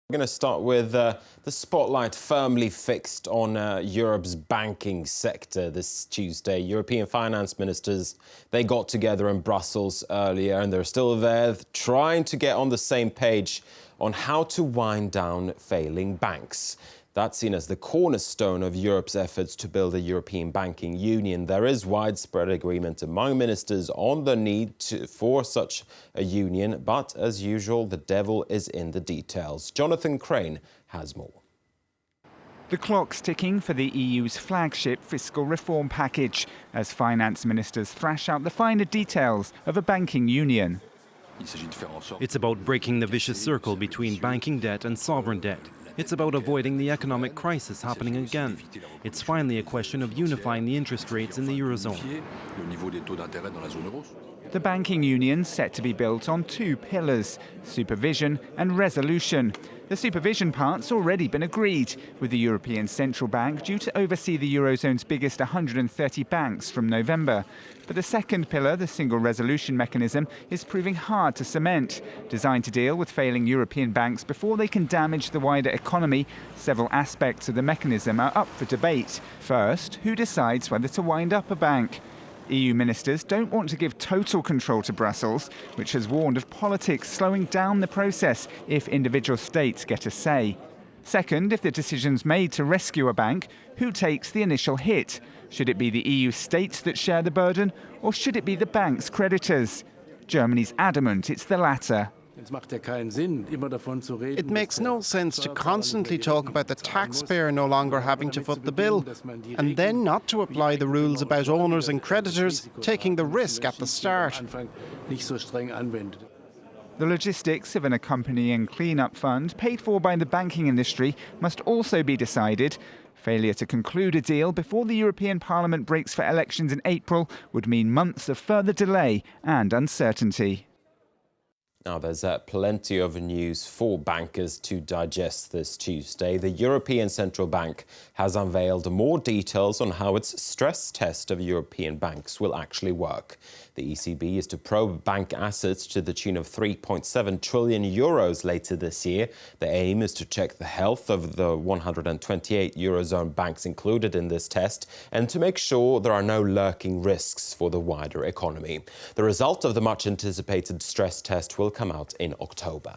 We're going to start with the spotlight firmly fixed on Europe's banking sector this Tuesday. European finance ministers, they got together in Brussels earlier and they're still there trying to get on the same page on how to wind down failing banks. That's seen as the cornerstone of Europe's efforts to build a European banking union. There is widespread agreement among ministers on the need for such a union, but as usual, the devil is in the details. Jonathan Crane has more. The clock's ticking for the EU's flagship fiscal reform package as finance ministers thrash out the finer details of a banking union. It's about breaking the vicious circle between banking debt and sovereign debt. It's about avoiding the economic crisis happening again. It's finally a question of unifying the interest rates in the Eurozone. The banking union's set to be built on two pillars, supervision and resolution. The supervision part's already been agreed, with the European Central Bank due to oversee the Eurozone's biggest 130 banks from November. But the second pillar, the single resolution mechanism, is proving hard to cement. Designed to deal with failing European banks before they can damage the wider economy, several aspects of the mechanism are up for debate. First, who decides whether to wind up a bank? EU ministers don't want to give total control to Brussels, which has warned of politics slowing down the process if individual states get a say. Second, if the decision's made to rescue a bank, who takes the initial hit? Should it be the EU states that share the burden, or should it be the bank's creditors? Germany's adamant it's the latter. It makes no sense to constantly talk about the taxpayer no longer having to foot the bill, and then not to apply the rules about owners and creditors taking the risk at the start. The logistics of an accompanying clean-up fund paid for by the banking industry must also be decided. Failure to conclude a deal before the European Parliament breaks for elections in April would mean months of further delay and uncertainty. Now, there's plenty of news for bankers to digest this Tuesday. The European Central Bank has unveiled more details on how its stress test of European banks will actually work. The ECB is to probe bank assets to the tune of 3.7 trillion euros later this year. The aim is to check the health of the 128 Eurozone banks included in this test and to make sure there are no lurking risks for the wider economy. The result of the much-anticipated stress test will come out in October.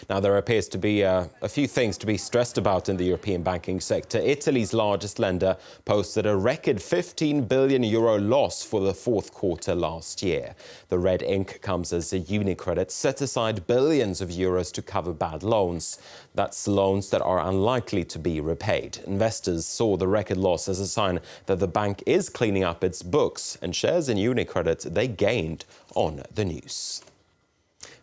Now, there appears to be a few things to be stressed about in the European banking sector. Italy's largest lender posted a record 15 billion euro loss for the fourth quarter last year. The red ink comes as UniCredit set aside billions of euros to cover bad loans. That's loans that are unlikely to be repaid. Investors saw the record loss as a sign that the bank is cleaning up its books, and shares in UniCredit, they gained on the news.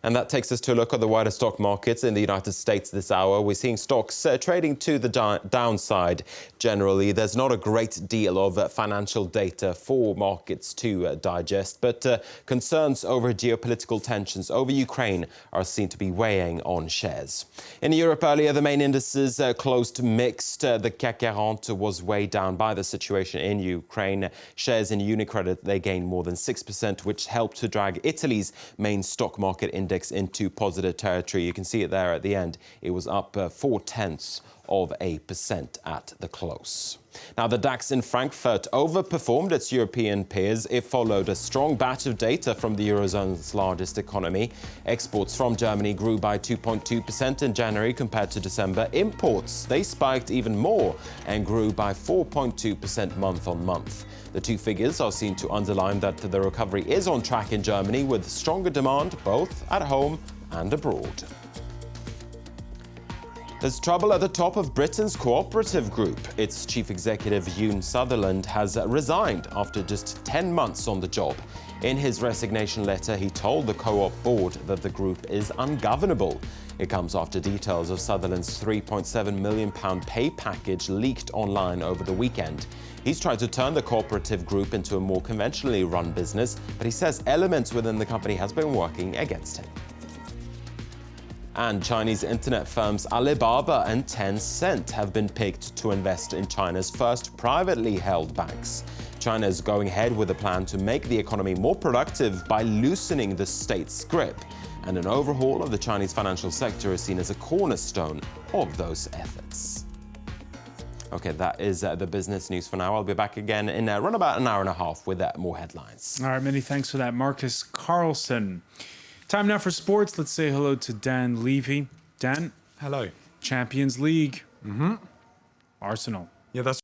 And that takes us to a look at the wider stock markets in the United States this hour. We're seeing stocks trading to the downside. Generally, there's not a great deal of financial data for markets to digest, but concerns over geopolitical tensions over Ukraine are seen to be weighing on shares. In Europe earlier, the main indices closed mixed. The CAC 40 was weighed down by the situation in Ukraine. Shares in UniCredit, they gained more than 6%, which helped to drag Italy's main stock market index into positive territory. You can see it there at the end. It was up 0.4% at the close. Now, the DAX in Frankfurt overperformed its European peers. It followed a strong batch of data from the Eurozone's largest economy. Exports from Germany grew by 2.2% in January compared to December. Imports, they spiked even more and grew by 4.2% month on month. The two figures are seen to underline that the recovery is on track in Germany with stronger demand both at home and abroad. There's trouble at the top of Britain's cooperative group. Its chief executive, Ewan Sutherland, has resigned after just 10 months on the job. In his resignation letter, he told the co-op board that the group is ungovernable. It comes after details of Sutherland's £3.7 million pay package leaked online over the weekend. He's tried to turn the cooperative group into a more conventionally run business, but he says elements within the company has been working against him. And Chinese internet firms Alibaba and Tencent have been picked to invest in China's first privately held banks. China is going ahead with a plan to make the economy more productive by loosening the state's grip. and an overhaul of the Chinese financial sector is seen as a cornerstone of those efforts. Okay, that is the business news for now. I'll be back again in around about an hour and a half with more headlines. All right, many thanks for that, Marcus Carlson. Time now for sports. Let's say hello to Dan Levy. Dan? Hello. Champions League. Arsenal. Yeah, that's